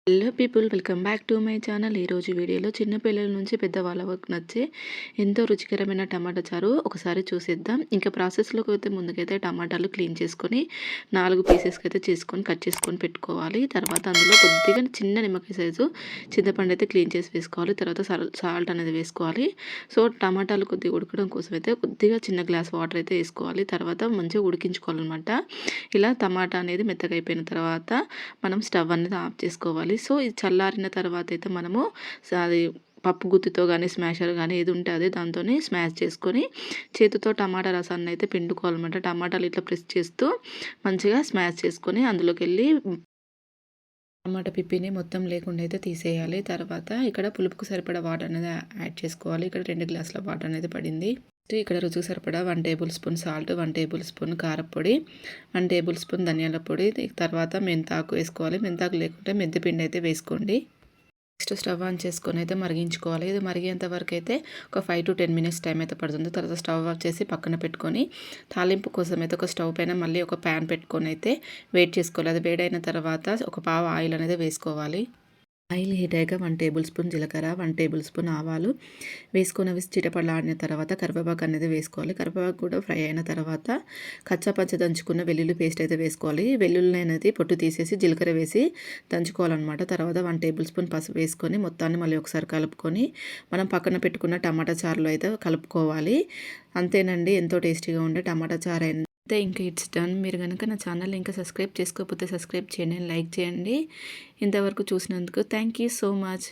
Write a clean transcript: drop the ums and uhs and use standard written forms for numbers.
Hello people, welcome back to my channel. ఈరోజు వీడియోలో చిన్న పిల్లల నుంచి పెద్దవాళ్ళ వరకు నచ్చే ఎంతో రుచికరమైన టమాటా చారు ఒకసారి చూసేద్దాం. ఇంకా ప్రాసెస్లోకి అయితే ముందుకైతే టమాటాలు క్లీన్ చేసుకొని 4 పీసెస్కి అయితే చేసుకొని కట్ చేసుకొని పెట్టుకోవాలి. తర్వాత అందులో కొద్దిగా చిన్న నిమ్మకాయ సైజు చింతపండు అయితే క్లీన్ చేసి వేసుకోవాలి. తర్వాత సాల్ట్ అనేది వేసుకోవాలి. సో టమాటాలు కొద్దిగా ఉడకడం కోసం అయితే కొద్దిగా చిన్న గ్లాస్ వాటర్ అయితే వేసుకోవాలి. తర్వాత మంచిగా ఉడికించుకోవాలన్నమాట. ఇలా టమాటా అనేది మెత్తగా అయిపోయిన తర్వాత మనం స్టవ్ అనేది ఆఫ్ చేసుకోవాలి. సో ఇది చల్లారిన తర్వాత అయితే మనము అది పప్పు గుత్తితో కానీ స్మాషర్ కానీ ఏది ఉంటే అదే దాంతో స్మాష్ చేసుకొని చేతితో టమాటా రసాన్ని అయితే పిండుకోవాలన్నమాట. టమాటాలు ఇట్లా ప్రెస్ చేస్తూ మంచిగా స్మాష్ చేసుకొని అందులోకి వెళ్ళి టమాటా పిప్పిని మొత్తం లేకుండా అయితే తీసేయాలి. తర్వాత ఇక్కడ పులుపుకు సరిపడా వాటర్ అనేది యాడ్ చేసుకోవాలి. ఇక్కడ 2 గ్లాసుల వాటర్ అనేది పడింది. ఇక్కడ రుచికి సరిపడా 1 table spoon salt, 1 table spoon కారపొడి, 1 టేబుల్ స్పూన్ ధనియాల పొడి, తర్వాత మెంతాకు వేసుకోవాలి. మెంతాకు లేకుంటే మెంతిపిండి అయితే వేసుకోండి. నెక్స్ట్ స్టవ్ ఆన్ చేసుకొని అయితే మరిగించుకోవాలి. ఇది మరిగేంత వరకు అయితే ఒక 5 to 10 మినిట్స్ టైం అయితే పడుతుంది. తర్వాత స్టవ్ ఆఫ్ చేసి పక్కన పెట్టుకొని తాలింపు కోసం అయితే ఒక స్టవ్ పైన మళ్ళీ ఒక ప్యాన్ పెట్టుకొని అయితే వేడి చేసుకోవాలి. అది వేడైన తర్వాత ఒక పావు ఆయిల్ అనేది వేసుకోవాలి. ఆయిల్ హీట్ అయ్యాక 1 టేబుల్ స్పూన్ జీలకర్ర, 1 టేబుల్ స్పూన్ ఆవాలు వేసుకొని అవి చిటపడలాడిన తర్వాత కరివేపాకు అనేది వేసుకోవాలి. కరివేపాకు కూడా ఫ్రై అయిన తర్వాత కచ్చాపచ్చ దంచుకున్న వెల్లుల్లి పేస్ట్ అయితే వేసుకోవాలి. వెల్లుల్లి అనేది పొట్టు తీసేసి జీలకర్ర వేసి దంచుకోవాలన్నమాట. తర్వాత 1 టేబుల్ స్పూన్ పసుపు వేసుకొని మొత్తాన్ని మళ్ళీ ఒకసారి కలుపుకొని మనం పక్కన పెట్టుకున్న టమాటా చారులో అయితే కలుపుకోవాలి. అంతేనండి, ఎంతో టేస్టీగా ఉండే టమాటా చారు అయితే ఇంకా ఇట్స్ డన్. మీరు కనుక నా ఛానల్ ఇంకా సబ్స్క్రైబ్ చేసుకోకపోతే సబ్స్క్రైబ్ చేయండి, లైక్ చేయండి. ఇంతవరకు చూసినందుకు థ్యాంక్ యూ సో మచ్.